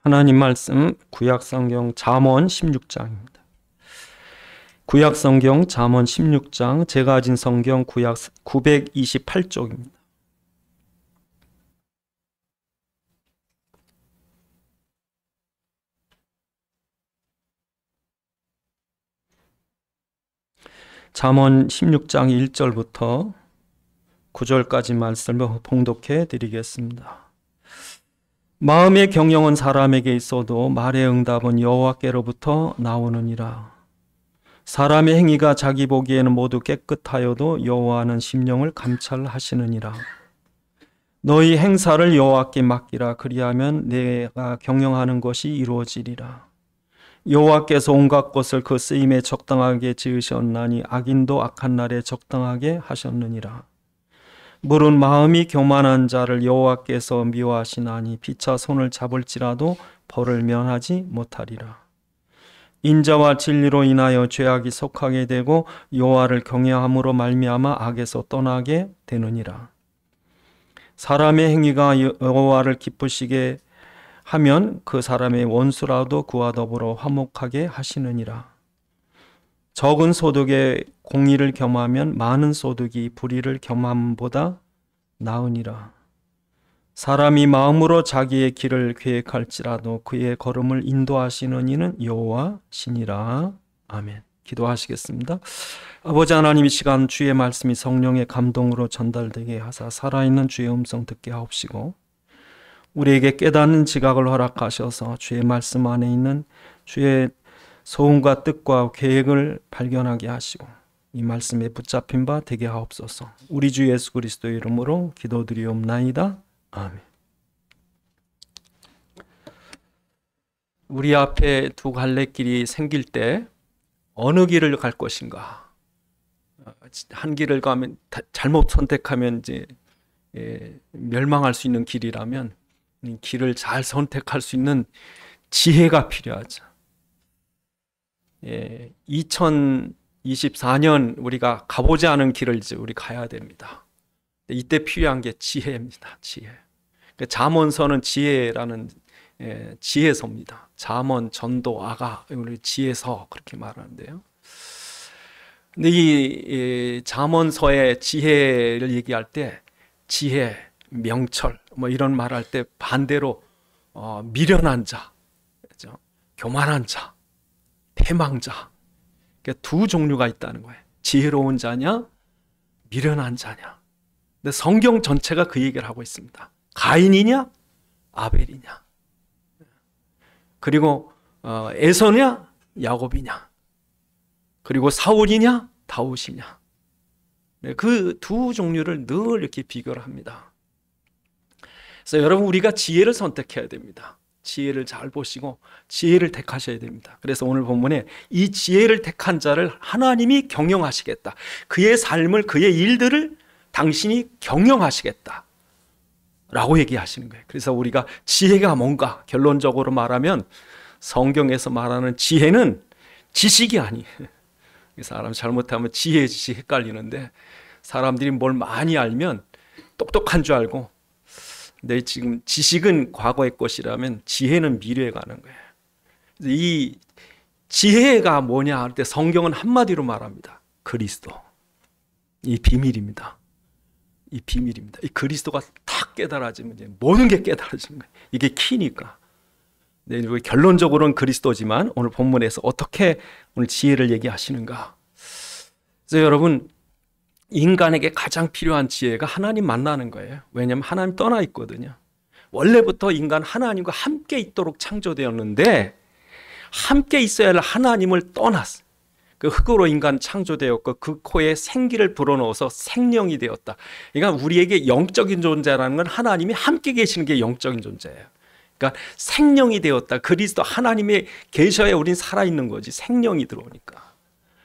하나님 말씀 구약성경 잠언 16장입니다. 구약성경 잠언 16장, 제가 가진 성경 구약 928쪽입니다. 잠언 16장 1절부터 9절까지 말씀을 봉독해 드리겠습니다. 마음의 경영은 사람에게 있어도 말의 응답은 여호와께로부터 나오느니라. 사람의 행위가 자기 보기에는 모두 깨끗하여도 여호와는 심령을 감찰하시느니라. 너희 행사를 여호와께 맡기라. 그리하면 내가 경영하는 것이 이루어지리라. 여호와께서 온갖 것을 그 쓰임에 적당하게 지으셨나니 악인도 악한 날에 적당하게 하셨느니라. 물은 마음이 교만한 자를 여호와께서 미워하시나니 피차 손을 잡을지라도 벌을 면하지 못하리라. 인자와 진리로 인하여 죄악이 속하게 되고 여호와를 경외함으로 말미암아 악에서 떠나게 되느니라. 사람의 행위가 여호와를 기쁘시게 하면 그 사람의 원수라도 그와 더불어 화목하게 하시느니라. 적은 소득에 공의를 겸하면 많은 소득이 불의를 겸함보다 나으니라. 사람이 마음으로 자기의 길을 계획할지라도 그의 걸음을 인도하시는 이는 여호와시니라. 아멘. 기도하시겠습니다. 아버지 하나님, 이 시간 주의 말씀이 성령의 감동으로 전달되게 하사 살아있는 주의 음성 듣게 하옵시고, 우리에게 깨닫는 지각을 허락하셔서 주의 말씀 안에 있는 주의 소원과 뜻과 계획을 발견하게 하시고 이 말씀에 붙잡힌 바 되게 하옵소서. 우리 주 예수 그리스도의 이름으로 기도드리옵나이다. 아멘. 우리 앞에 두 갈래길이 생길 때 어느 길을 갈 것인가? 한 길을 가면 잘못 선택하면 이제 멸망할 수 있는 길이라면 길을 잘 선택할 수 있는 지혜가 필요하죠. 2024년 우리가 가보지 않은 길을 이제 우리 가야 됩니다. 이때 필요한 게 지혜입니다. 지혜. 잠언서는 지혜라는 지혜서입니다. 잠언, 전도, 아가, 우리 지혜서 그렇게 말하는데요. 근데 이 잠언서의 지혜를 얘기할 때 지혜, 명철 뭐 이런 말할 때 반대로 미련한 자, 그렇죠? 교만한 자, 패망자, 그러니까 두 종류가 있다는 거예요. 지혜로운 자냐, 미련한 자냐. 근데 성경 전체가 그 얘기를 하고 있습니다. 가인이냐, 아벨이냐, 그리고 에서냐, 야곱이냐, 그리고 사울이냐, 다윗이냐. 그 두 종류를 늘 이렇게 비교를 합니다. 그래서 여러분, 우리가 지혜를 선택해야 됩니다. 지혜를 잘 보시고 지혜를 택하셔야 됩니다. 그래서 오늘 본문에 이 지혜를 택한 자를 하나님이 경영하시겠다. 그의 삶을, 그의 일들을 당신이 경영하시겠다 라고 얘기하시는 거예요. 그래서 우리가 지혜가 뭔가 결론적으로 말하면 성경에서 말하는 지혜는 지식이 아니에요. 사람 잘못하면 지혜, 지식 헷갈리는데 사람들이 뭘 많이 알면 똑똑한 줄 알고, 근데 지금 지식은 과거의 것이라면 지혜는 미래에 가는 거예요. 이 지혜가 뭐냐 할 때 성경은 한마디로 말합니다. 그리스도. 이 비밀입니다. 이 비밀입니다. 이 그리스도가 탁 깨달아지면 이제 모든 게 깨달아지는 거예요. 이게 키니까. 네, 결론적으로는 그리스도지만 오늘 본문에서 어떻게 오늘 지혜를 얘기하시는가. 그래서 여러분, 인간에게 가장 필요한 지혜가 하나님 만나는 거예요. 왜냐하면 하나님 떠나 있거든요. 원래부터 인간 하나님과 함께 있도록 창조되었는데 함께 있어야 할 하나님을 떠났어요. 그 흙으로 인간 창조되었고 그 코에 생기를 불어넣어서 생명이 되었다. 그러니까 우리에게 영적인 존재라는 건 하나님이 함께 계시는 게 영적인 존재예요. 그러니까 생명이 되었다. 그리스도 하나님의 계셔야 우린 살아있는 거지. 생명이 들어오니까.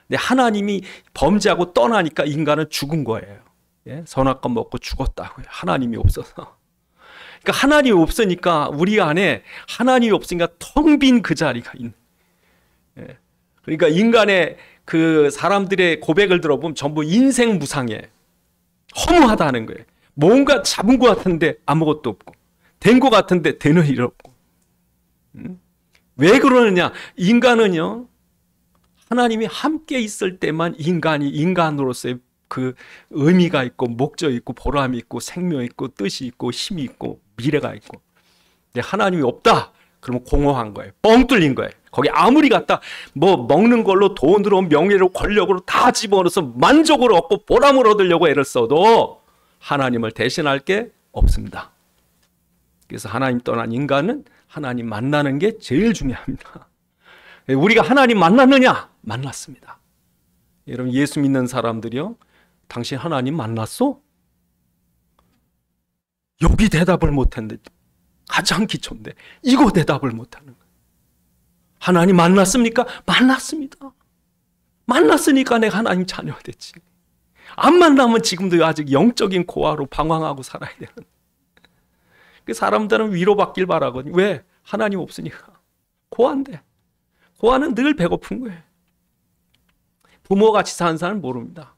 근데 하나님이 범죄하고 떠나니까 인간은 죽은 거예요. 예? 선악과 먹고 죽었다고요. 하나님이 없어서. 그러니까 하나님이 없으니까 우리 안에 하나님이 없으니까 텅 빈 그 자리가 있는. 예? 그러니까 인간의 그 사람들의 고백을 들어보면 전부 인생 무상해. 허무하다는 거예요. 뭔가 잡은 것 같은데 아무것도 없고, 된 것 같은데 되는 일 없고. 왜 그러느냐? 인간은요, 하나님이 함께 있을 때만 인간이 인간으로서의 그 의미가 있고 목적이 있고 보람이 있고 생명이 있고 뜻이 있고 힘이 있고 미래가 있고, 근데 하나님이 없다 그러면 공허한 거예요. 뻥 뚫린 거예요. 거기 아무리 갖다 뭐 먹는 걸로 돈으로 명예로 권력으로 다 집어넣어서 만족을 얻고 보람을 얻으려고 애를 써도 하나님을 대신할 게 없습니다. 그래서 하나님 떠난 인간은 하나님 만나는 게 제일 중요합니다. 우리가 하나님 만났느냐? 만났습니다. 여러분, 예수 믿는 사람들이요, 당신 하나님 만났어? 여기 대답을 못했는데, 가장 기초인데 이거 대답을 못하는 거예요. 하나님 만났습니까? 만났습니다. 만났으니까 내가 하나님 자녀가 됐지. 안 만나면 지금도 아직 영적인 고아로 방황하고 살아야 되는. 그 사람들은 위로받길 바라거든요. 왜? 하나님 없으니까. 고아인데. 고아는 늘 배고픈 거예요. 부모같이 사는 사람은 모릅니다.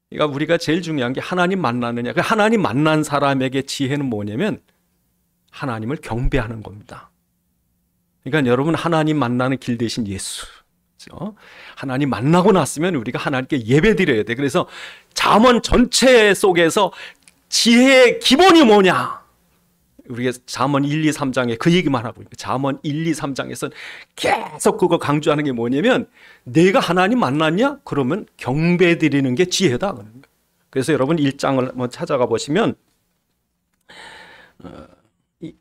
그러니까 우리가 제일 중요한 게 하나님 만나느냐. 하나님 만난 사람에게 지혜는 뭐냐면 하나님을 경배하는 겁니다. 그러니까 여러분, 하나님 만나는 길 대신 예수. 그렇죠? 하나님 만나고 났으면 우리가 하나님께 예배드려야 돼. 그래서 잠언 전체 속에서 지혜의 기본이 뭐냐? 우리가 잠언 1, 2, 3장에 그 얘기만 하고 있고, 잠언 1, 2, 3장에서는 계속 그거 강조하는 게 뭐냐면, 내가 하나님 만났냐? 그러면 경배 드리는 게 지혜다. 그래서 여러분 1장을 한번 찾아가 보시면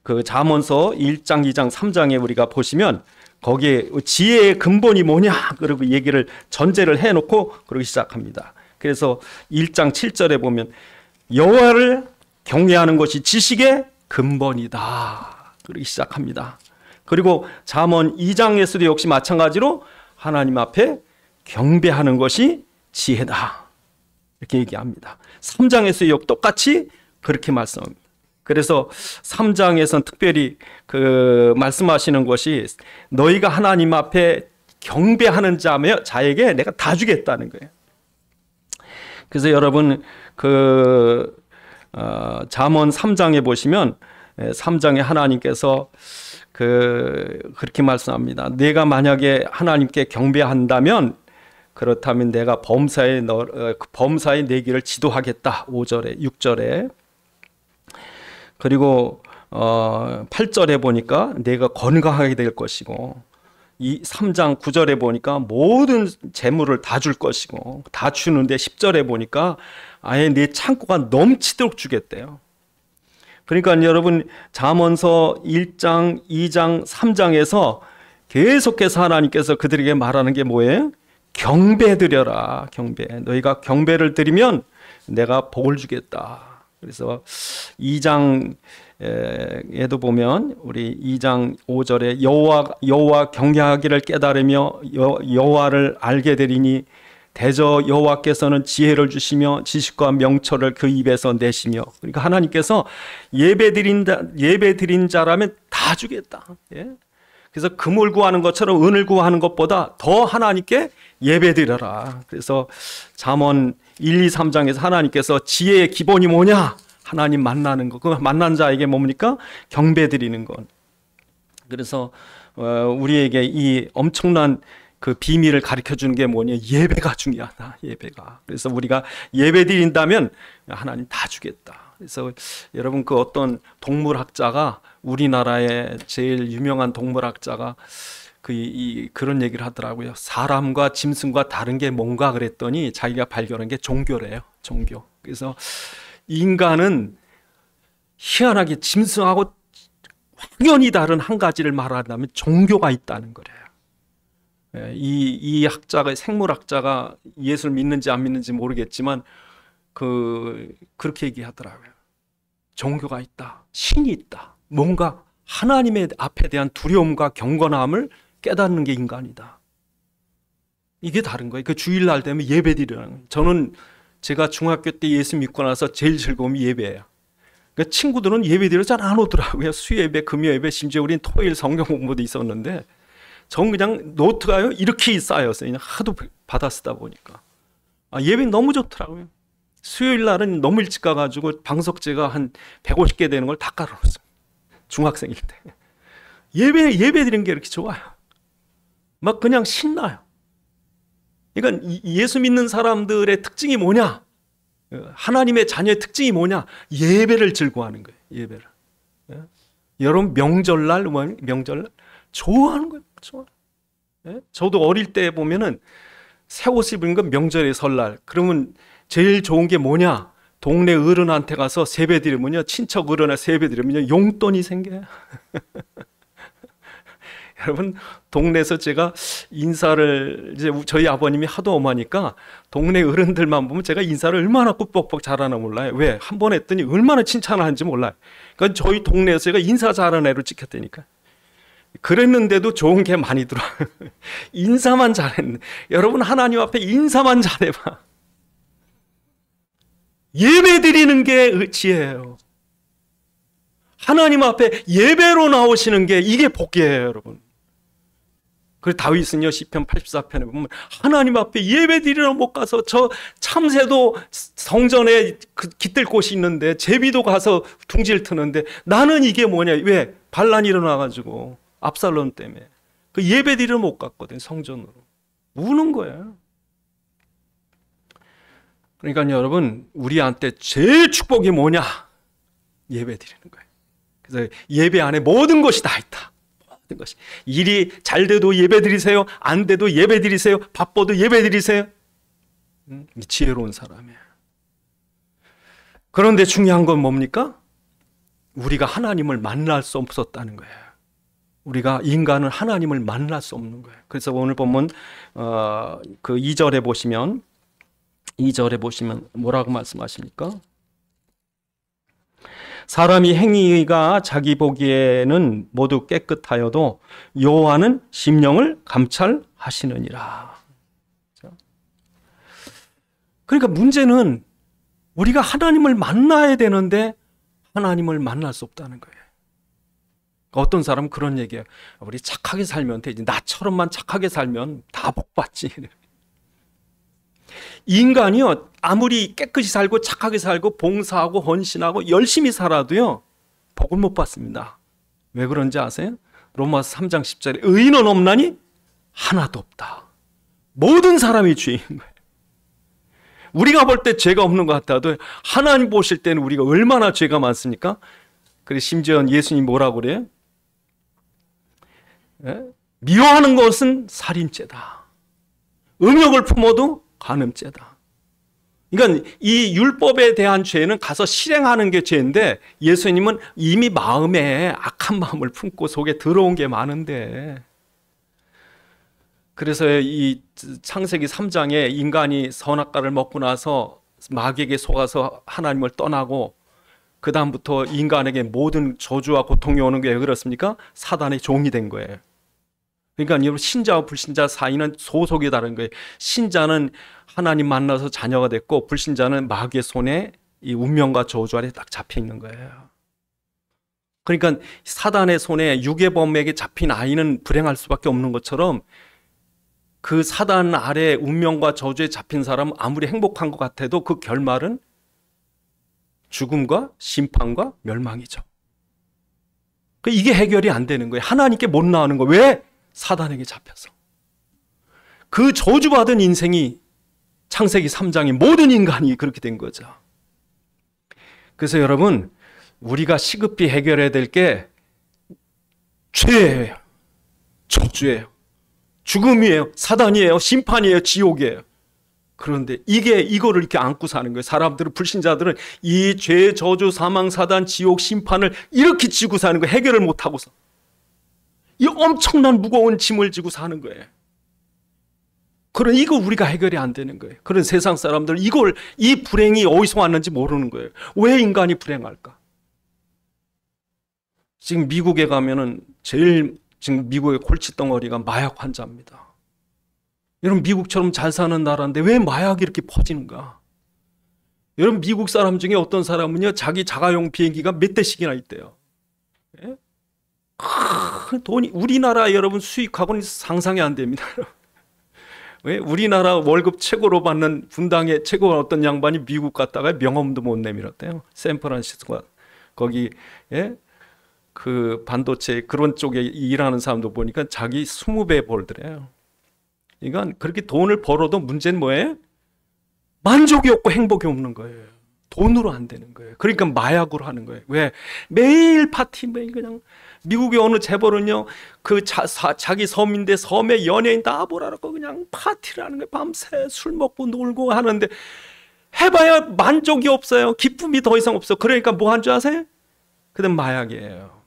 그 잠언서 1장, 2장, 3장에 우리가 보시면 거기에 지혜의 근본이 뭐냐? 그리고 얘기를 전제를 해놓고 그러기 시작합니다. 그래서 1장 7절에 보면 여호와를 경외하는 것이 지식의 근본이다. 그러기 시작합니다. 그리고 잠언 2장에서도 역시 마찬가지로 하나님 앞에 경배하는 것이 지혜다. 이렇게 얘기합니다. 3장에서 역 똑같이 그렇게 말씀합니다. 그래서 3장에서는 특별히 그 말씀하시는 것이 너희가 하나님 앞에 경배하는 자에게 내가 다 주겠다는 거예요. 그래서 여러분 그 잠언 3장에 보시면 3장에 하나님께서 그렇게 말씀합니다. 내가 만약에 하나님께 경배한다면 그렇다면 내가 범사에 내 길을 지도하겠다. 5절에 6절에 그리고 8절에 보니까 내가 건강하게 될 것이고 이 3장 9절에 보니까 모든 재물을 다 줄 것이고 다 주는데 10절에 보니까 아예 내 창고가 넘치도록 주겠대요. 그러니까 여러분 잠언서 1장, 2장, 3장에서 계속해서 하나님께서 그들에게 말하는 게 뭐예요? 경배 드려라. 경배. 너희가 경배를 드리면 내가 복을 주겠다. 그래서 2장에도 보면 우리 2장 5절에 여호와 경외하기를 깨달으며 여호와를 알게 되리니 대저 여호와께서는 지혜를 주시며 지식과 명철을 그 입에서 내시며. 그러니까 하나님께서 예배드린 자라면 다 주겠다. 예? 그래서 금을 구하는 것처럼 은을 구하는 것보다 더 하나님께 예배드려라. 그래서 잠언 1, 2, 3장에서 하나님께서 지혜의 기본이 뭐냐? 하나님 만나는 것. 그 만난 자에게 뭡니까? 경배드리는 것. 그래서 우리에게 이 엄청난 그 비밀을 가르쳐 주는 게 뭐냐? 예배가 중요하다. 예배가. 그래서 우리가 예배 드린다면 하나님 다 주겠다. 그래서 여러분 그 어떤 동물학자가 우리나라의 제일 유명한 동물학자가 그런 얘기를 하더라고요. 사람과 짐승과 다른 게 뭔가 그랬더니 자기가 발견한 게 종교래요. 종교. 그래서 인간은 희한하게 짐승하고 확연히 다른 한 가지를 말한다면 종교가 있다는 거래요. 이 학자가 생물학자가 예수를 믿는지 안 믿는지 모르겠지만 그렇게 얘기하더라고요. 종교가 있다. 신이 있다. 뭔가 하나님의 앞에 대한 두려움과 경건함을 깨닫는 게 인간이다. 이게 다른 거예요. 그 주일날 되면 예배드리는 거예요. 저는 제가 중학교 때 예수 믿고 나서 제일 즐거움이 예배예요. 그러니까 친구들은 예배드리러 잘 안 오더라고요. 수예배, 금요예배, 심지어 우리는 토요일 성경 공부도 있었는데 전 그냥 노트가요 이렇게 쌓였어요. 그냥 하도 받아 쓰다 보니까 예배 너무 좋더라고요. 수요일 날은 너무 일찍 가가지고 방석재가 한 150개 되는 걸 다 깔아놓았어요. 중학생일 때. 예배 드리는 게 이렇게 좋아요. 막 그냥 신나요. 그러니까 예수 믿는 사람들의 특징이 뭐냐? 하나님의 자녀의 특징이 뭐냐? 예배를 즐거워하는 거예요. 예배를. 여러분 명절날 좋아하는 거예요. 좋아. 저도 어릴 때 보면은 새 옷 입은 건 명절에 설날. 그러면 제일 좋은 게 뭐냐? 동네 어른한테 가서 세배 드리면요, 친척 어른한테 세배 드리면요, 용돈이 생겨요. 여러분, 동네에서 제가 인사를, 이제 저희 아버님이 하도 엄하니까 동네 어른들만 보면 제가 인사를 얼마나 꾹뻑뻑 잘하나 몰라요. 왜? 한 번 했더니 얼마나 칭찬을 하는지 몰라요. 그러니까 저희 동네에서 제가 인사 잘하는 애로 찍혔다니까. 그랬는데도 좋은 게 많이 들어와요. 인사만 잘했네. 여러분, 하나님 앞에 인사만 잘해봐. 예배 드리는 게 지혜예요. 하나님 앞에 예배로 나오시는 게 이게 복이에요, 여러분. 그래서 다윗은요, 시편 84편에 보면 하나님 앞에 예배 드리러 못 가서 저 참새도 성전에 깃들 곳이 있는데 제비도 가서 둥지를 트는데 나는 이게 뭐냐? 왜? 반란이 일어나가지고 압살롬 때문에 그 예배 드리러 못 갔거든, 성전으로. 우는 거예요. 그러니까 여러분, 우리한테 제일 축복이 뭐냐? 예배 드리는 거예요. 그래서 예배 안에 모든 것이 다 있다. 모든 것이. 일이 잘 돼도 예배 드리세요. 안 돼도 예배 드리세요. 바빠도 예배 드리세요. 지혜로운 사람이에요. 그런데 중요한 건 뭡니까? 우리가 하나님을 만날 수 없었다는 거예요. 우리가 인간은 하나님을 만날 수 없는 거예요. 그래서 오늘 보면 그 2절에 보시면 뭐라고 말씀하십니까? 사람이 행위가 자기 보기에는 모두 깨끗하여도 여호와는 심령을 감찰하시느니라. 그러니까 문제는 우리가 하나님을 만나야 되는데 하나님을 만날 수 없다는 거예요. 어떤 사람은 그런 얘기해요. 우리 착하게 살면 되지. 나처럼만 착하게 살면 다 복받지. 인간이요, 아무리 깨끗이 살고 착하게 살고 봉사하고 헌신하고 열심히 살아도요, 복을 못 받습니다. 왜 그런지 아세요? 로마서 3장 10절에 의인은 없나니 하나도 없다. 모든 사람이 죄인 거예요. 우리가 볼 때 죄가 없는 것 같아도 하나님 보실 때는 우리가 얼마나 죄가 많습니까? 그래서 심지어 예수님 뭐라고 그래요? 미워하는 것은 살인죄다. 음욕을 품어도 간음죄다. 그러니까 이 율법에 대한 죄는 가서 실행하는 게 죄인데 예수님은 이미 마음에 악한 마음을 품고 속에 들어온 게 많은데, 그래서 이 창세기 3장에 인간이 선악과를 먹고 나서 마귀에게 속아서 하나님을 떠나고 그 다음부터 인간에게 모든 저주와 고통이 오는 게 왜 그렇습니까? 사단의 종이 된 거예요. 그러니까 여러분, 신자와 불신자 사이는 소속이 다른 거예요. 신자는 하나님 만나서 자녀가 됐고 불신자는 마귀의 손에 이 운명과 저주 아래 딱 잡혀 있는 거예요. 그러니까 사단의 손에 유괴범에게 잡힌 아이는 불행할 수밖에 없는 것처럼 그 사단 아래 운명과 저주에 잡힌 사람은 아무리 행복한 것 같아도 그 결말은 죽음과 심판과 멸망이죠. 이게 해결이 안 되는 거예요. 하나님께 못 나오는 거예요. 왜? 사단에게 잡혀서. 그 저주받은 인생이 창세기 3장의 모든 인간이 그렇게 된 거죠. 그래서 여러분, 우리가 시급히 해결해야 될 게 죄예요. 저주예요. 죽음이에요. 사단이에요. 심판이에요. 지옥이에요. 그런데 이거를 이렇게 안고 사는 거예요. 사람들은, 불신자들은 이 죄, 저주, 사망, 사단, 지옥, 심판을 이렇게 지고 사는 거예요. 해결을 못하고서. 이 엄청난 무거운 짐을 지고 사는 거예요. 그런 이거 우리가 해결이 안 되는 거예요. 그런 세상 사람들 이 불행이 어디서 왔는지 모르는 거예요. 왜 인간이 불행할까? 지금 미국에 가면은 지금 미국의 골칫덩어리가 마약 환자입니다. 여러분, 미국처럼 잘 사는 나라인데 왜 마약이 이렇게 퍼지는가? 여러분, 미국 사람 중에 어떤 사람은요, 자기 자가용 비행기가 몇 대씩이나 있대요. 예? 돈이 우리나라 여러분 수익하고는 상상이 안 됩니다. 왜? 우리나라 월급 최고로 받는 분당의 최고 어떤 양반이 미국 갔다가 명함도 못 내밀었대요. 샌프란시스코 거기, 예? 그 반도체 그런 쪽에 일하는 사람도 보니까 자기 20배 벌더래요. 그러니까 그렇게 돈을 벌어도 문제는 뭐예요? 만족이 없고 행복이 없는 거예요. 돈으로 안 되는 거예요. 그러니까 마약으로 하는 거예요. 왜? 매일 파티, 매일 그냥. 미국의 어느 재벌은요, 자기 섬인데 섬에 연예인 다 몰아놓고 그냥 파티를 하는 거예요. 밤새 술 먹고 놀고 하는데 해봐야 만족이 없어요. 기쁨이 더 이상 없어. 그러니까 뭐 한 줄 아세요? 그다음 마약이에요.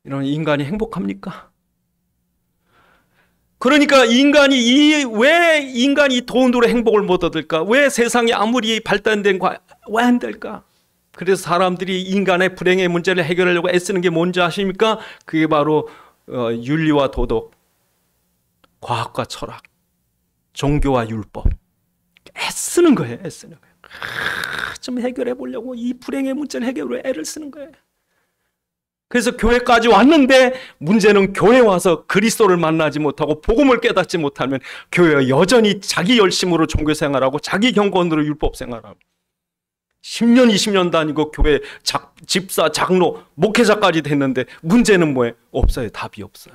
이런 인간이 행복합니까? 그러니까 왜 인간이 돈으로 행복을 못 얻을까? 왜 세상이 아무리 발달된 왜 안 될까? 그래서 사람들이 인간의 불행의 문제를 해결하려고 애쓰는 게 뭔지 아십니까? 그게 바로 윤리와 도덕, 과학과 철학, 종교와 율법. 애쓰는 거예요. 애쓰는 거예요. 좀 해결해 보려고 이 불행의 문제를 해결해 애를 쓰는 거예요. 그래서 교회까지 왔는데 문제는 교회 와서 그리스도를 만나지 못하고 복음을 깨닫지 못하면 교회가 여전히 자기 열심으로 종교 생활하고 자기 경건으로 율법 생활하고 10년 20년 다니고 교회 집사 장로 목회자까지 됐는데 문제는 뭐예요? 없어요. 답이 없어요.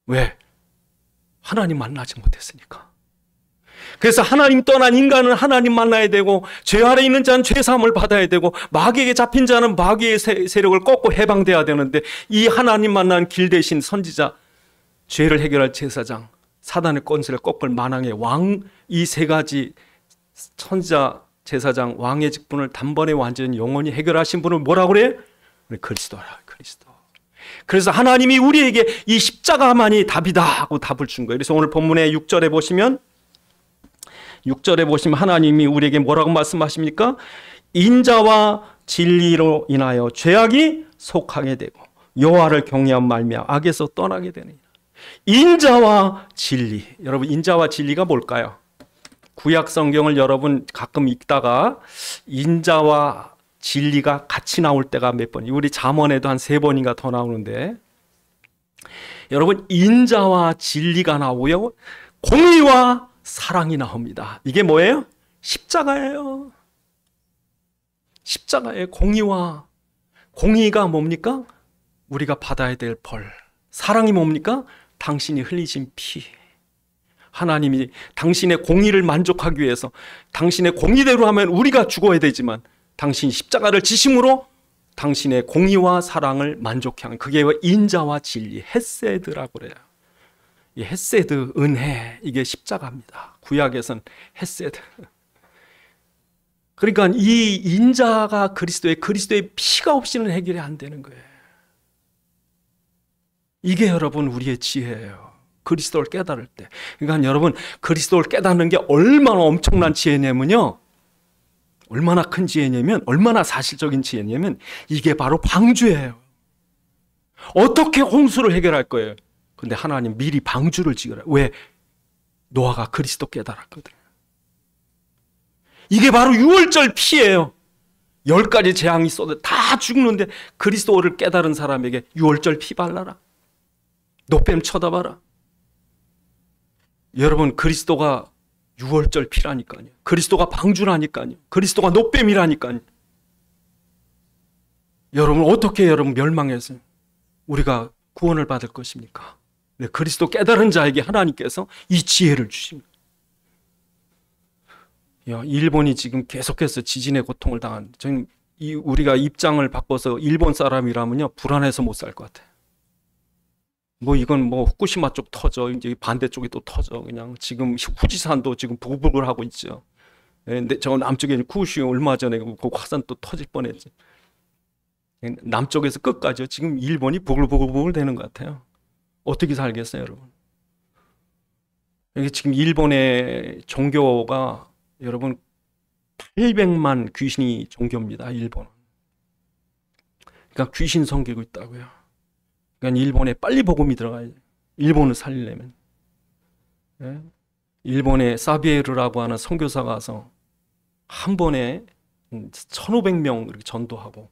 왜? 하나님 만나지 못했으니까. 그래서 하나님 떠난 인간은 하나님 만나야 되고 죄 아래 있는 자는 죄 사함을 받아야 되고 마귀에게 잡힌 자는 마귀의 세력을 꺾고 해방돼야 되는데 이 하나님 만난 길 대신 선지자, 죄를 해결할 제사장, 사단의 권세를 꺾을 만왕의 왕, 이 세 가지 선지자, 제사장, 왕의 직분을 단번에 완전히 영원히 해결하신 분은 뭐라고 그래요? 그리스도라, 그리스도. 그래서 하나님이 우리에게 이 십자가만이 답이다 하고 답을 준 거예요. 그래서 오늘 본문의 6절에 보시면 하나님이 우리에게 뭐라고 말씀하십니까? 인자와 진리로 인하여 죄악이 속하게 되고 여호와를 경외한 말미암아 악에서 떠나게 되느니라. 인자와 진리. 여러분, 인자와 진리가 뭘까요? 구약 성경을 여러분 가끔 읽다가 인자와 진리가 같이 나올 때가 몇 번, 우리 잠언에도 한 3번인가 더 나오는데, 여러분, 인자와 진리가 나오고요, 공의와 사랑이 나옵니다. 이게 뭐예요? 십자가예요. 십자가의 공의가 뭡니까? 우리가 받아야 될 벌. 사랑이 뭡니까? 당신이 흘리신 피. 하나님이 당신의 공의를 만족하기 위해서 당신의 공의대로 하면 우리가 죽어야 되지만 당신 십자가를 지심으로 당신의 공의와 사랑을 만족해 하는, 그게 인자와 진리, 헤세드라고 그래요. 이 헤세드, 은혜, 이게 십자가입니다. 구약에선 헤세드. 그러니까 이 인자가 그리스도의 피가 없이는 해결이 안 되는 거예요. 이게 여러분 우리의 지혜예요. 그리스도를 깨달을 때. 그러니까 여러분, 그리스도를 깨닫는 게 얼마나 엄청난 지혜냐면요, 얼마나 큰 지혜냐면, 얼마나 사실적인 지혜냐면, 이게 바로 방주예요. 어떻게 홍수를 해결할 거예요? 근데 하나님 미리 방주를 지으라. 왜? 노아가 그리스도 깨달았거든요. 이게 바로 유월절 피예요. 10가지 재앙이 쏟아 다 죽는데 그리스도를 깨달은 사람에게 유월절 피 발라라. 노뱀 쳐다봐라. 여러분, 그리스도가 유월절 피라니까요. 그리스도가 방주라니까요. 그리스도가 노뱀이라니까요. 여러분, 어떻게 여러분 멸망해서 우리가 구원을 받을 것입니까? 네, 그리스도 깨달은 자에게 하나님께서 이 지혜를 주십니다. 일본이 지금 계속해서 지진의 고통을 당하는, 우리가 입장을 바꿔서 일본 사람이라면요, 불안해서 못 살 것 같아요. 이건 후쿠시마 쪽 터져, 이제 반대쪽이 또 터져. 그냥 지금 후지산도 지금 부글부글 하고 있죠. 근데 저 남쪽에 쿠슈 얼마 전에 그 화산 또 터질 뻔했지. 남쪽에서 끝까지요. 지금 일본이 부글부글 되는 것 같아요. 어떻게 살겠어요, 여러분? 여기 지금 일본의 종교가 여러분 800만 귀신이 종교입니다. 일본은. 그러니까 귀신 섬기고 있다고요. 그러니까 일본에 빨리 복음이 들어가야 돼요. 일본을 살리려면. 일본의 사비에르라고 하는 선교사가 와서 한 번에 1,500명 이렇게 전도하고,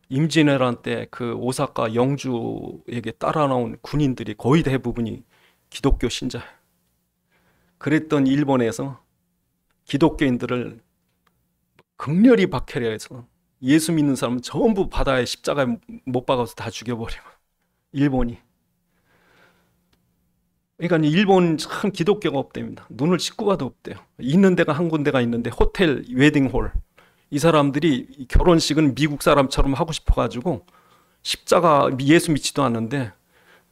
임진왜란 때 그 오사카 영주에게 따라 나온 군인들이 거의 대부분이 기독교 신자예요. 그랬던 일본에서 기독교인들을 극렬히 박해해서 예수 믿는 사람은 전부 바다에 십자가에 못 박아서 다 죽여버리고. 일본이. 그러니까 일본 참 기독교가 없답니다. 눈을 씻고 가도 없대요. 있는 데가 한 군데가 있는데 호텔 웨딩홀. 이 사람들이 결혼식은 미국 사람처럼 하고 싶어가지고 십자가 예수 믿지도 않는데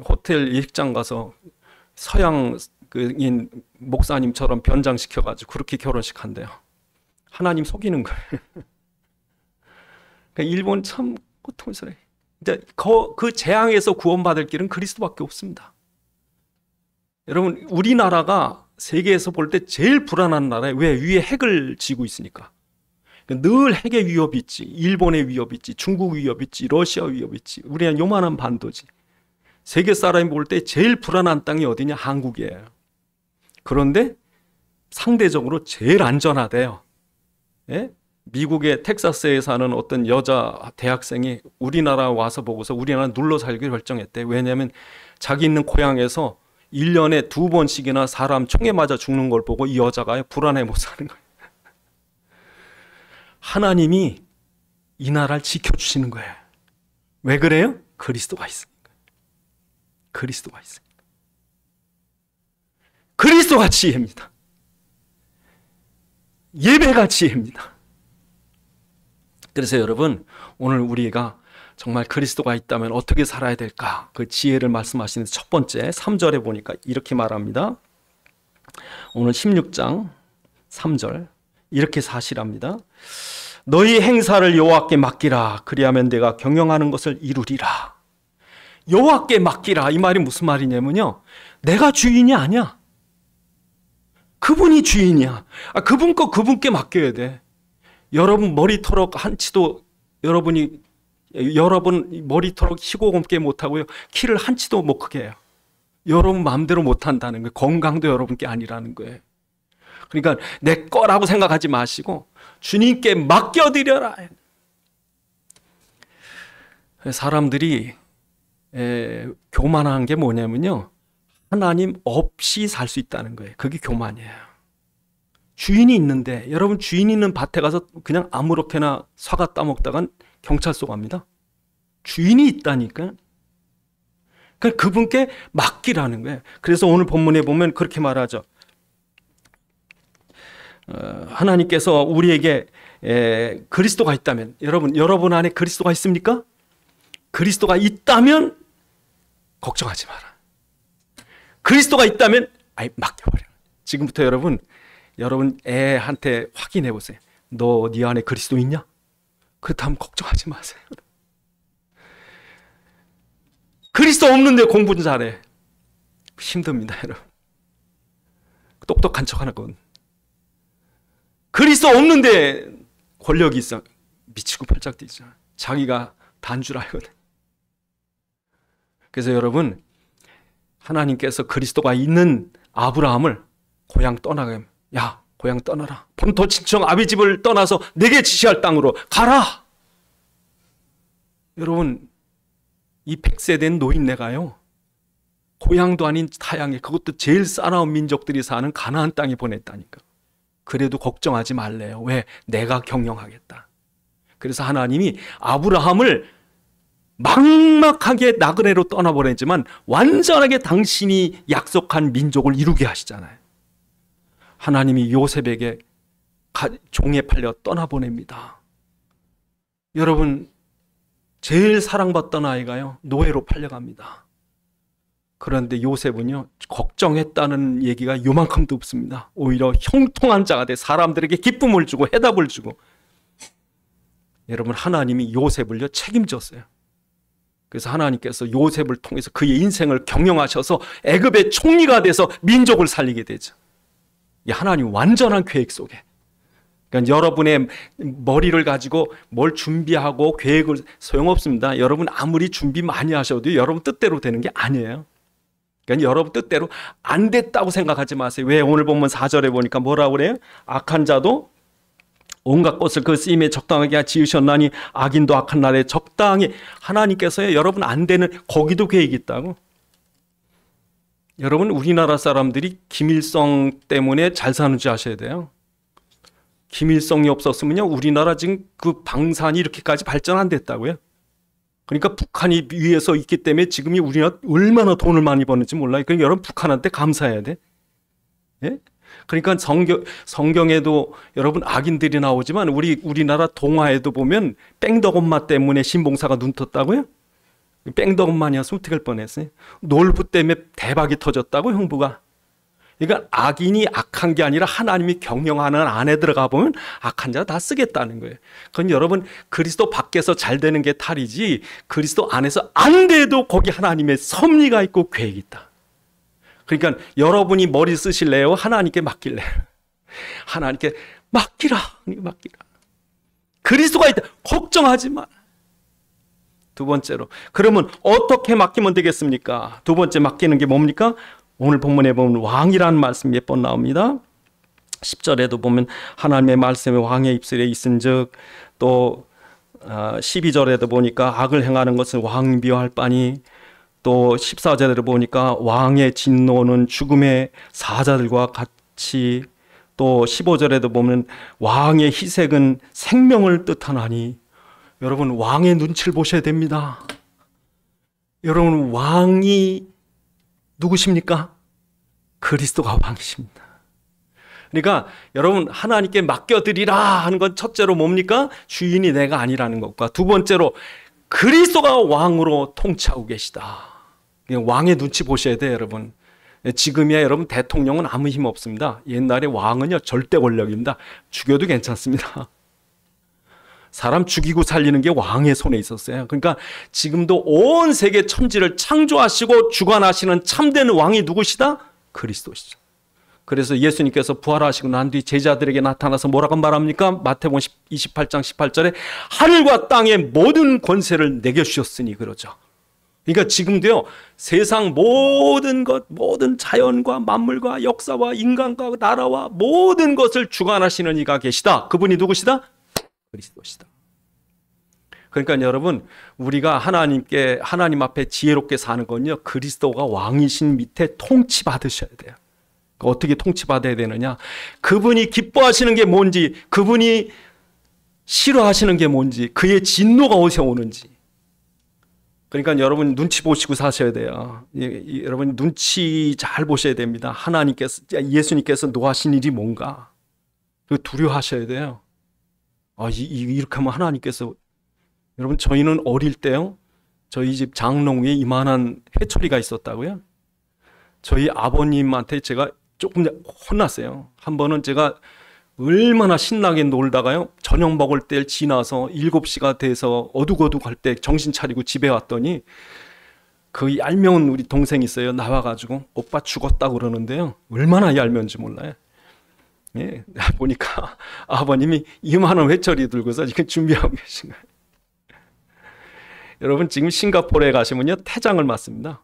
호텔 예식장 가서 서양인 목사님처럼 변장시켜가지고 그렇게 결혼식 한대요. 하나님 속이는 거예요. 그러니까 일본 참 고통스러워요. 이제 그 재앙에서 구원받을 길은 그리스도밖에 없습니다. 여러분, 우리나라가 세계에서 볼 때 제일 불안한 나라예요. 왜? 위에 핵을 쥐고 있으니까. 늘 핵의 위협이 있지. 일본의 위협이 있지. 중국 위협이 있지. 러시아 위협이 있지. 우리는 요만한 반도지. 세계 사람이 볼 때 제일 불안한 땅이 어디냐? 한국이에요. 그런데 상대적으로 제일 안전하대요. 예? 미국의 텍사스에 사는 어떤 여자 대학생이 우리나라 와서 보고서 우리나라 눌러 살기로 결정했대. 왜냐하면 자기 있는 고향에서 1년에 2번씩이나 사람 총에 맞아 죽는 걸 보고 이 여자가 불안해 못 사는 거예요. 하나님이 이 나라를 지켜주시는 거예요. 왜 그래요? 그리스도가 있으니까. 그리스도가 있으니까. 그리스도가 지혜입니다. 예배가 지혜입니다. 그래서 여러분, 오늘 우리가 정말 그리스도가 있다면 어떻게 살아야 될까? 그 지혜를 말씀하시는 첫 번째 3절에 보니까 이렇게 말합니다. 오늘 16장 3절 이렇게 사시랍니다. 너희 행사를 여호와께 맡기라. 그리하면 내가 경영하는 것을 이루리라. 여호와께 맡기라. 이 말이 무슨 말이냐면요, 내가 주인이 아니야. 그분이 주인이야. 그분 거 그분께 맡겨야 돼. 여러분 머리털ок 한치도 여러분 머리털ok 희고 곱게 못하고요, 키를 한치도 못 크게 해요. 여러분 마음대로 못한다는 거예요. 건강도 여러분께 아니라는 거예요. 그러니까 내 거라고 생각하지 마시고 주님께 맡겨드려라. 사람들이 교만한 게 뭐냐면요, 하나님 없이 살 수 있다는 거예요. 그게 교만이에요. 주인이 있는데, 여러분 주인 있는 밭에 가서 그냥 아무렇게나 사과 따먹다간 경찰서 갑니다. 주인이 있다니까. 그러니까 그분께 맡기라는 거예요. 그래서 오늘 본문에 보면 그렇게 말하죠. 하나님께서 우리에게 그리스도가 있다면, 여러분 안에 그리스도가 있습니까? 그리스도가 있다면 걱정하지 마라. 그리스도가 있다면 맡겨버려. 지금부터 여러분 애한테 확인해 보세요. 너 네 안에 그리스도 있냐? 그렇다면 걱정하지 마세요. 그리스도 없는데 공부 잘해. 힘듭니다, 여러분. 똑똑한 척 하는. 그리스도 없는데 권력이 있어. 미치고 팔짝 뛰죠. 자기가 단 줄 알거든. 그래서 여러분, 하나님께서 그리스도가 있는 아브라함을 고향 떠나게, 야 고향 떠나라. 본토 친척 아비 집을 떠나서 내게 지시할 땅으로 가라. 여러분, 이 100세 된 노인네가요, 고향도 아닌 타향에, 그것도 제일 싸나운 민족들이 사는 가나안 땅에 보냈다니까. 그래도 걱정하지 말래요. 왜? 내가 경영하겠다. 그래서 하나님이 아브라함을 막막하게 나그네로 떠나보냈지만 완전하게 당신이 약속한 민족을 이루게 하시잖아요. 하나님이 요셉에게 종에 팔려 떠나보냅니다. 여러분, 제일 사랑받던 아이가요, 노예로 팔려갑니다. 그런데 요셉은요, 걱정했다는 얘기가 요만큼도 없습니다. 오히려 형통한 자가 돼 사람들에게 기쁨을 주고 해답을 주고. 여러분, 하나님이 요셉을요 책임졌어요. 그래서 하나님께서 요셉을 통해서 그의 인생을 경영하셔서 애굽의 총리가 돼서 민족을 살리게 되죠. 이 하나님 완전한 계획 속에. 그러니까 여러분의 머리를 가지고 뭘 준비하고 계획을, 소용없습니다. 여러분 아무리 준비 많이 하셔도 여러분 뜻대로 되는 게 아니에요. 그러니까 여러분 뜻대로 안 됐다고 생각하지 마세요. 왜? 오늘 보면 4절에 보니까 뭐라고 그래요? 악한 자도 온갖 것을 그 쓰임에 적당하게 지으셨나니 악인도 악한 날에 적당히. 하나님께서요, 여러분 안 되는, 거기도 계획이 있다고. 여러분, 우리나라 사람들이 김일성 때문에 잘 사는지 아셔야 돼요. 김일성이 없었으면요, 우리나라 지금 그 방산이 이렇게까지 발전 안 됐다고요. 그러니까 북한이 위에서 있기 때문에 지금이 우리나라 얼마나 돈을 많이 버는지 몰라요. 그러니까 여러분 북한한테 감사해야 돼. 예? 그러니까 성경에도 여러분 악인들이 나오지만 우리나라 동화에도 보면 뺑덕 엄마 때문에 신봉사가 눈 떴다고요? 뺑덕 엄마니었으면 어떻게 할 뻔했어요? 놀부 때문에 대박이 터졌다고 형부가. 그러니까 악인이 악한 게 아니라 하나님이 경영하는 안에 들어가 보면 악한 자 다 쓰겠다는 거예요. 그건 여러분 그리스도 밖에서 잘 되는 게 탈이지 그리스도 안에서 안 돼도 거기 하나님의 섭리가 있고 계획이 있다. 그러니까 여러분이 머리 쓰실래요? 하나님께 맡길래요? 하나님께 맡기라. 그리스도가 있다. 걱정하지 마. 두 번째로, 그러면 어떻게 맡기면 되겠습니까? 두 번째 맡기는 게 뭡니까? 오늘 본문에 보면 왕이라는 말씀이 몇 번 나옵니다. 10절에도 보면 하나님의 말씀이 왕의 입술에 있은즉, 또 12절에도 보니까 악을 행하는 것은 왕 미워할 바니, 또 14절에도 보니까 왕의 진노는 죽음의 사자들과 같이, 또 15절에도 보면 왕의 희색은 생명을 뜻하나니. 여러분 왕의 눈치를 보셔야 됩니다. 여러분 왕이 누구십니까? 그리스도가 왕이십니다. 그러니까 여러분 하나님께 맡겨드리라 하는 건 첫째로 뭡니까? 주인이 내가 아니라는 것과, 두 번째로 그리스도가 왕으로 통치하고 계시다. 왕의 눈치 보셔야 돼요, 여러분. 지금이야 여러분 대통령은 아무 힘 없습니다. 옛날에 왕은요 절대 권력입니다. 죽여도 괜찮습니다. 사람 죽이고 살리는 게 왕의 손에 있었어요. 그러니까 지금도 온 세계 천지를 창조하시고 주관하시는 참된 왕이 누구시다? 그리스도시죠. 그래서 예수님께서 부활하시고 난 뒤 제자들에게 나타나서 뭐라고 말합니까? 마태복음 28장 18절에 하늘과 땅의 모든 권세를 내게 주셨으니 그러죠. 그러니까 지금도요 세상 모든 것, 모든 자연과 만물과 역사와 인간과 나라와 모든 것을 주관하시는 이가 계시다. 그분이 누구시다? 그리스도시다. 그러니까 여러분 우리가 하나님 앞에 지혜롭게 사는 건요 그리스도가 왕이신 밑에 통치받으셔야 돼요. 어떻게 통치받아야 되느냐? 그분이 기뻐하시는 게 뭔지, 그분이 싫어하시는 게 뭔지, 그의 진노가 어디서 오는지. 그러니까 여러분 눈치 보시고 사셔야 돼요. 여러분 눈치 잘 보셔야 됩니다. 예수님께서 노하신 일이 뭔가 두려워하셔야 돼요. 이렇게 하면 하나님께서, 여러분 저희는 어릴 때요 저희 집 장롱 위에 이만한 회초리가 있었다고요. 저희 아버님한테 제가 조금 혼났어요. 한 번은 제가 얼마나 신나게 놀다가요 저녁 먹을 때 지나서 7시가 돼서 어둑어둑할 때 정신 차리고 집에 왔더니 그 얄미운 우리 동생이 있어요. 나와가지고 오빠 죽었다고 그러는데요 얼마나 얄미운지 몰라요. 예, 보니까 아버님이 이만한 회초리 들고서 지금 준비하고 계신 거예요. 여러분 지금 싱가포르에 가시면요 태장을 맞습니다.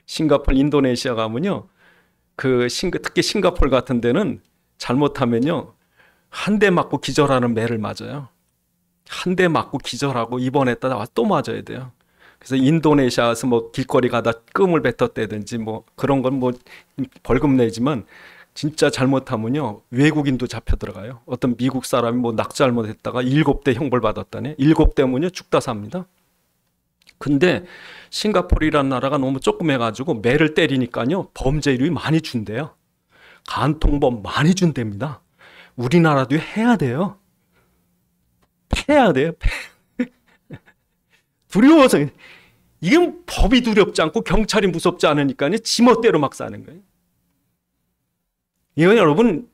싱가포르, 인도네시아 가면요 특히 싱가포르 같은 데는 잘못하면요 한 대 맞고 기절하는 매를 맞아요. 한 대 맞고 기절하고 입원했다가 와서 또 맞아야 돼요. 그래서 인도네시아에서 뭐 길거리 가다 끔을 뱉었다든지 뭐 그런 건 뭐 벌금 내지만 진짜 잘못하면요 외국인도 잡혀 들어가요. 어떤 미국 사람이 뭐 낙 잘못했다가 7대 형벌 받았다네. 7대면요 죽다 삽니다. 근데 싱가포르라는 나라가 너무 조그매가지고 매를 때리니까요 범죄율이 많이 준대요. 간통법 많이 준답니다. 우리나라도 해야 돼요. 해야 돼요. 두려워서. 이게 법이 두렵지 않고 경찰이 무섭지 않으니까 지멋대로 막 사는 거예요. 이건 여러분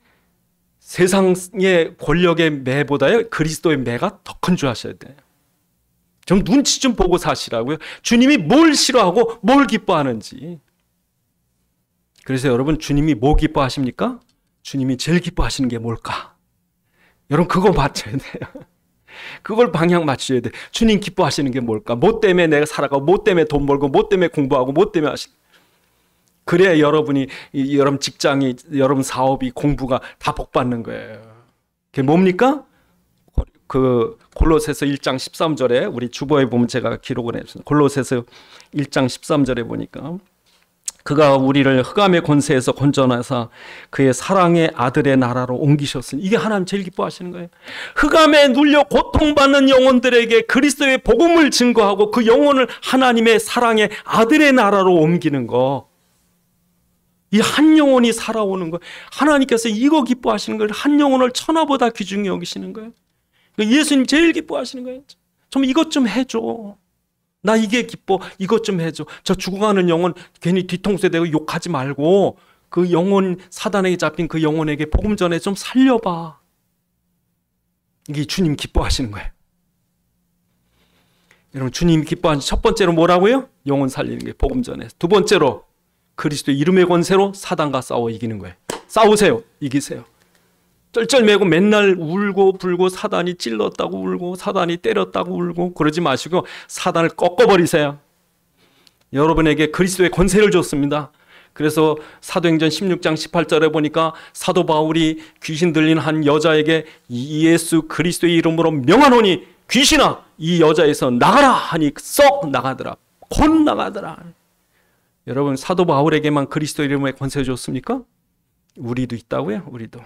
세상의 권력의 매보다요 그리스도의 매가 더 큰 줄 아셔야 돼요. 좀 눈치 좀 보고 사시라고요. 주님이 뭘 싫어하고 뭘 기뻐하는지. 그래서 여러분 주님이 뭐 기뻐하십니까? 주님이 제일 기뻐하시는 게 뭘까? 여러분 그거 맞춰야 돼요. 그걸 방향 맞춰야 돼. 주님 기뻐하시는 게 뭘까? 뭐 때문에 내가 살아가고 뭐 때문에 돈 벌고 뭐 때문에 공부하고 뭐 때문에 그래야 여러분 직장이, 여러분 사업이, 공부가 다 복받는 거예요. 그게 뭡니까? 그 골로새서 1장 13절에 우리 주보에 보면 제가 기록을 했습니다. 골로새서 1장 13절에 보니까 그가 우리를 흑암의 권세에서 건져내서 그의 사랑의 아들의 나라로 옮기셨으니, 이게 하나님 제일 기뻐하시는 거예요. 흑암에 눌려 고통받는 영혼들에게 그리스도의 복음을 증거하고 그 영혼을 하나님의 사랑의 아들의 나라로 옮기는 거, 이 한 영혼이 살아오는 거, 하나님께서 이거 기뻐하시는 거예요. 한 영혼을 천하보다 귀중히 여기시는 거예요. 예수님 제일 기뻐하시는 거예요. 좀 이것 좀 해줘. 나 이게 기뻐. 이것 좀 해줘. 저 죽어가는 영혼 괜히 뒤통수에 대고 욕하지 말고 그 영혼, 사단에게 잡힌 그 영혼에게 복음 전에 좀 살려봐. 이게 주님 기뻐하시는 거예요. 여러분, 주님이 기뻐하는 첫 번째로 뭐라고요? 영혼 살리는 게 복음 전에. 두 번째로 그리스도의 이름의 권세로 사단과 싸워 이기는 거예요. 싸우세요. 이기세요. 쩔쩔매고 맨날 울고 불고 사단이 찔렀다고 울고 사단이 때렸다고 울고 그러지 마시고 사단을 꺾어버리세요. 여러분에게 그리스도의 권세를 줬습니다. 그래서 사도행전 16장 18절에 보니까 사도 바울이 귀신 들린 한 여자에게 예수 그리스도의 이름으로 명하노니 귀신아 이 여자에서 나가라 하니 썩 나가더라. 곧 나가더라. 여러분, 사도 바울에게만 그리스도 이름의 권세를 줬습니까? 우리도 있다고요. 우리도.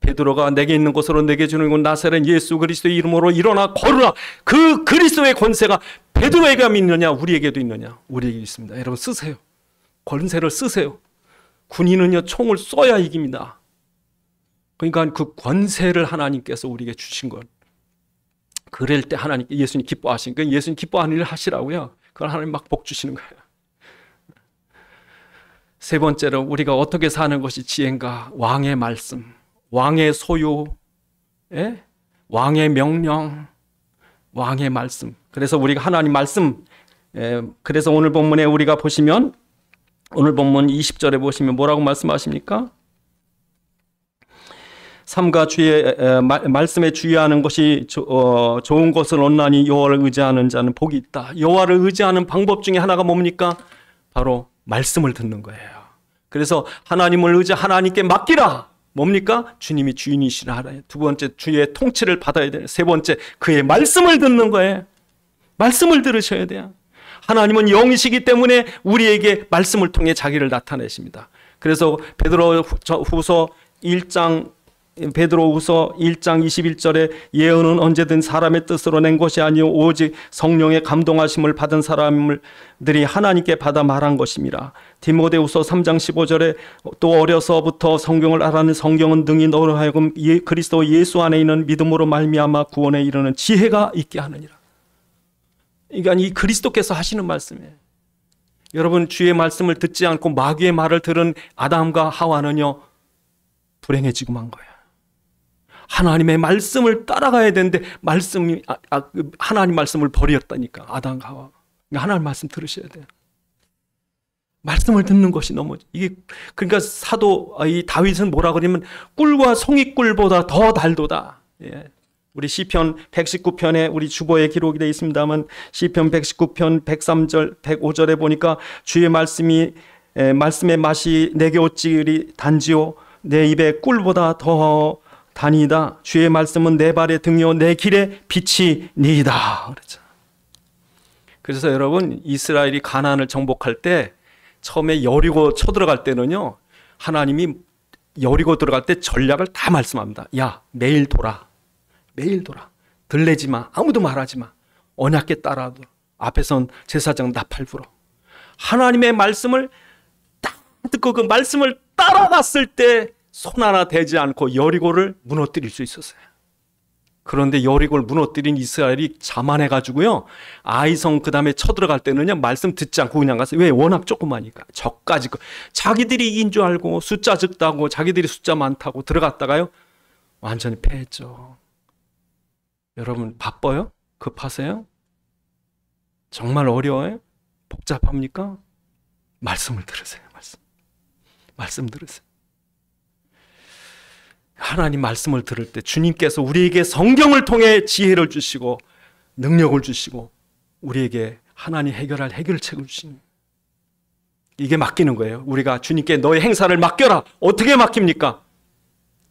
베드로가 내게 있는 곳으로 내게 주는 건 나사렛 예수 그리스도의 이름으로 일어나 걸으라. 그 그리스도의 권세가 베드로에게만 있느냐 우리에게도 있느냐? 우리에게 있습니다. 여러분, 쓰세요. 권세를 쓰세요. 군인은요 총을 쏘야 이깁니다. 그러니까 그 권세를 하나님께서 우리에게 주신 것, 그럴 때 하나님, 예수님 기뻐하시니까 예수님 기뻐하는 일을 하시라고요. 그걸 하나님 막 복 주시는 거예요. 세 번째로 우리가 어떻게 사는 것이 지혜인가? 왕의 말씀, 왕의 소유, 왕의 명령, 왕의 말씀. 그래서 우리가 하나님 말씀, 그래서 오늘 본문에 우리가 보시면, 오늘 본문 20절에 보시면 뭐라고 말씀하십니까? 삼가 주의 말씀에 주의하는 것이 좋은 것을 얻나니 여호와를 의지하는 자는 복이 있다. 여호와를 의지하는 방법 중에 하나가 뭡니까? 바로 말씀을 듣는 거예요. 그래서 하나님을 하나님께 맡기라. 뭡니까? 주님이 주인이시라 하라. 두 번째, 주의 통치를 받아야 돼요. 세 번째, 그의 말씀을 듣는 거예요. 말씀을 들으셔야 돼요. 하나님은 영이시기 때문에 우리에게 말씀을 통해 자기를 나타내십니다. 그래서 베드로후서 1장 21절에 예언은 언제든 사람의 뜻으로 낸 것이 아니요 오직 성령의 감동하심을 받은 사람들이 하나님께 받아 말한 것입니다. 디모데후서 3장 15절에 또 어려서부터 성경을 알아는 성경은 등이 너로 하여금 그리스도 예수 안에 있는 믿음으로 말미암아 구원에 이르는 지혜가 있게 하느니라. 그러니까 이 그리스도께서 하시는 말씀이에요. 여러분, 주의 말씀을 듣지 않고 마귀의 말을 들은 아담과 하와는요 불행해지고 만 거예요. 하나님의 말씀을 따라가야 되는데 하나님 말씀을 버렸다니까, 아담과 하와. 하나님 말씀 들으셔야 돼요. 말씀을 듣는 것이 너무, 이게 그러니까 이 다윗은 뭐라 그러면 꿀과 송이꿀보다 더 달도다. 예. 우리 시편 119편에 우리 주보에 기록이 되어 있습니다만, 시편 119편 103절 105절에 보니까 주의 말씀의 맛이 내게 어찌 단지요 내 입에 꿀보다 더 다니다. 주의 말씀은 내 발의 등이요 내 길의 빛이 니이다. 그렇죠. 그래서 여러분, 이스라엘이 가나안을 정복할 때 처음에 여리고 쳐들어갈 때는요, 하나님이 여리고 들어갈 때 전략을 다 말씀합니다. 야, 매일 돌아. 매일 돌아. 들레지 마. 아무도 말하지 마. 언약궤 따라도 앞에선 제사장 나팔 불어. 하나님의 말씀을 딱 듣고 그 말씀을 따라갔을 때 손 하나 대지 않고 여리고를 무너뜨릴 수 있었어요. 그런데 여리고를 무너뜨린 이스라엘이 자만해가지고요, 아이성 그 다음에 쳐들어갈 때는요 말씀 듣지 않고 그냥 갔어요. 왜? 워낙 조그마니까. 저까지 자기들이 이긴 줄 알고 숫자 적다고, 자기들이 숫자 많다고 들어갔다가요 완전히 패했죠. 여러분, 바빠요? 급하세요? 정말 어려워요? 복잡합니까? 말씀을 들으세요. 말씀 들으세요. 하나님 말씀을 들을 때 주님께서 우리에게 성경을 통해 지혜를 주시고 능력을 주시고 우리에게 하나님 해결할 해결책을 주시는, 이게 맡기는 거예요. 우리가 주님께 너의 행사를 맡겨라. 어떻게 맡깁니까?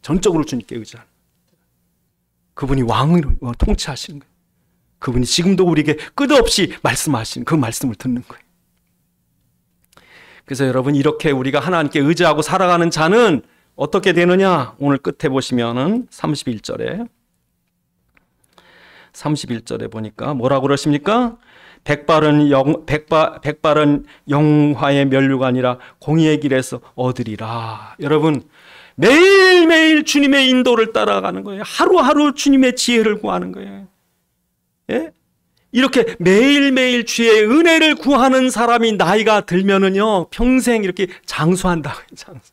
전적으로 주님께 의지하는, 그분이 왕으로 통치하시는 거예요. 그분이 지금도 우리에게 끝없이 말씀하시는 그 말씀을 듣는 거예요. 그래서 여러분, 이렇게 우리가 하나님께 의지하고 살아가는 자는 어떻게 되느냐? 오늘 끝에 보시면은 31절에 보니까 뭐라고 그러십니까? 백발은 영화의 면류가 아니라 공의의 길에서 얻으리라. 여러분, 매일매일 주님의 인도를 따라가는 거예요. 하루하루 주님의 지혜를 구하는 거예요. 예? 이렇게 매일매일 주의 은혜를 구하는 사람이 나이가 들면은요, 평생 이렇게 장수한다고요. 장수.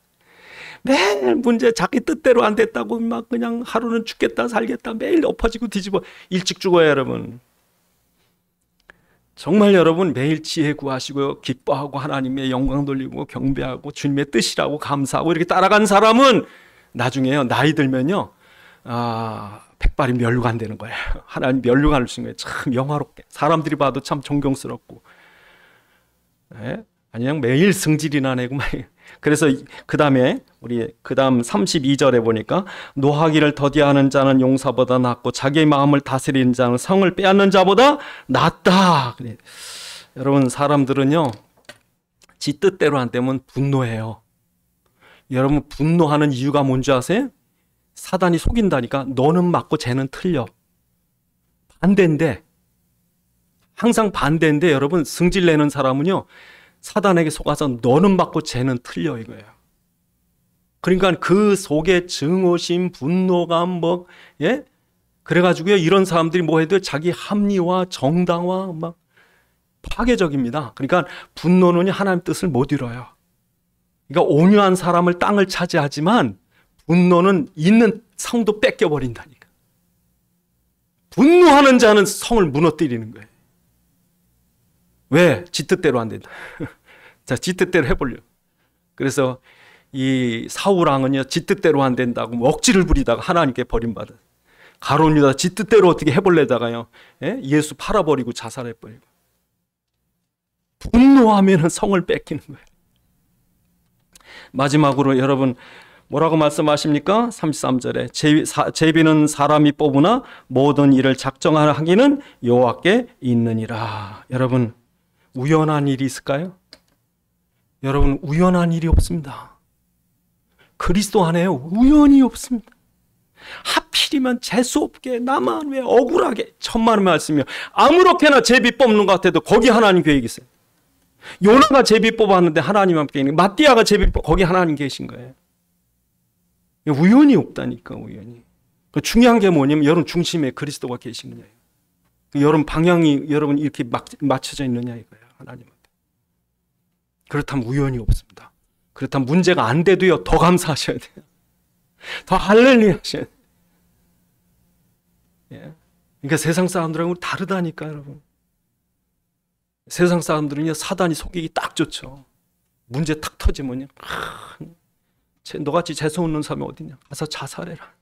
매일 문제 자기 뜻대로 안 됐다고 막 그냥 하루는 죽겠다 살겠다 매일 엎어지고 뒤집어 일찍 죽어요, 여러분. 정말 여러분, 매일 지혜 구하시고 기뻐하고 하나님의 영광 돌리고 경배하고 주님의 뜻이라고 감사하고 이렇게 따라간 사람은 나중에요, 나이 들면요, 백발이 면류가 안 되는 거예요. 하나님 면류가 안 주신 거예요. 참 영화롭게, 사람들이 봐도 참 존경스럽고. 네? 아니 그냥 매일 승질이나 내고 막. 그래서 그 다음에 우리 그 다음 32절에 보니까 노하기를 더디하는 자는 용사보다 낫고 자기의 마음을 다스리는 자는 성을 빼앗는 자보다 낫다. 그래. 여러분, 사람들은요, 지 뜻대로 안 되면 분노해요. 여러분, 분노하는 이유가 뭔지 아세요? 사단이 속인다니까. 너는 맞고 쟤는 틀려. 반대인데, 항상 반대인데 여러분, 승질내는 사람은요, 사단에게 속아서 너는 맞고 쟤는 틀려 이거예요. 그러니까 그 속에 증오심, 분노감 예? 그래가지고요, 이런 사람들이 뭐 해도 자기 합리화, 정당화 막 파괴적입니다. 그러니까 분노는 하나님 뜻을 못 이뤄요. 그러니까 온유한 사람을 땅을 차지하지만 분노는 있는 성도 뺏겨버린다니까. 분노하는 자는 성을 무너뜨리는 거예요. 왜? 지 뜻대로 안 된다. 자, 지 뜻대로 해보려고. 그래서 이 사울왕은요, 지 뜻대로 안 된다고 억지를 부리다가 하나님께 버림받아. 가룟 유다 지 뜻대로 어떻게 해볼래다가요, 예수 팔아버리고 자살해버리고. 분노하면 성을 뺏기는 거예요. 마지막으로 여러분, 뭐라고 말씀하십니까? 33절에 제비는 사람이 뽑으나 모든 일을 작정하기는 여호와께 있느니라. 여러분, 우연한 일이 있을까요? 여러분, 우연한 일이 없습니다. 그리스도 안에 우연이 없습니다. 하필이면 재수없게 나만 왜 억울하게 천만의 말씀이요. 아무렇게나 제비 뽑는 것 같아도 거기 하나님 계획이 있어요. 요나가 제비 뽑았는데 하나님 함께 있는, 마띠아가 제비 거기 하나님 계신 거예요. 우연이 없다니까, 우연이. 중요한 게 뭐냐면 여러분 중심에 그리스도가 계시느냐, 여러분 방향이 여러분 이렇게 맞춰져 있느냐 이거예요, 하나님한테. 그렇다면 우연이 없습니다. 그렇다면 문제가 안 돼도요, 더 감사하셔야 돼요. 더 할렐루야 하셔야 돼요. 예. 그러니까 세상 사람들하고 다르다니까, 여러분. 세상 사람들은요, 사단이 속이기 딱 좋죠. 문제 탁 터지면요, 너같이 재수 없는 사람이 어디냐, 가서 자살해라.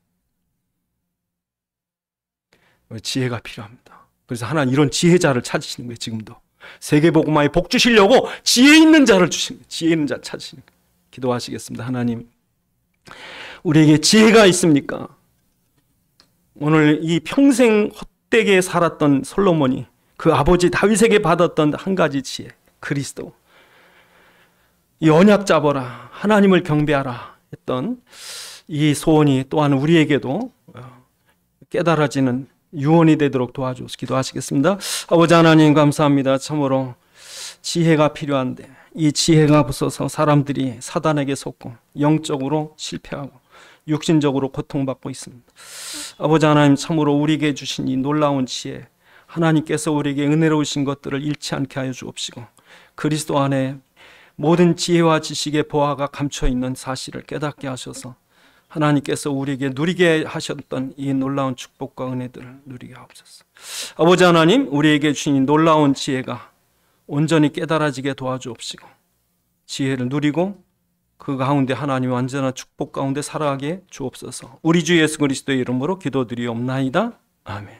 지혜가 필요합니다. 그래서 하나님 이런 지혜자를 찾으시는 거예요. 지금도 세계복음화에 복 주시려고 지혜 있는 자를 주시는 거예요. 지혜 있는 자 찾으시는 거예요. 기도하시겠습니다. 하나님, 우리에게 지혜가 있습니까? 오늘 이 평생 헛되게 살았던 솔로몬이 그 아버지 다윗에게 받았던 한 가지 지혜, 그리스도. 이 언약 잡아라, 하나님을 경배하라 했던 이 소원이 또한 우리에게도 깨달아지는 유언이 되도록 도와주옵소서. 기도하시겠습니다. 아버지 하나님, 감사합니다. 참으로 지혜가 필요한데 이 지혜가 없어서 사람들이 사단에게 속고 영적으로 실패하고 육신적으로 고통받고 있습니다. 아버지 하나님, 참으로 우리에게 주신 이 놀라운 지혜, 하나님께서 우리에게 은혜로우신 것들을 잃지 않게 하여 주옵시고, 그리스도 안에 모든 지혜와 지식의 보화가 감춰 있는 사실을 깨닫게 하셔서 하나님께서 우리에게 누리게 하셨던 이 놀라운 축복과 은혜들을 누리게 하옵소서. 아버지 하나님, 우리에게 주신 이 놀라운 지혜가 온전히 깨달아지게 도와주옵시고, 지혜를 누리고 그 가운데 하나님의 완전한 축복 가운데 살아가게 주옵소서. 우리 주 예수 그리스도의 이름으로 기도드리옵나이다. 아멘.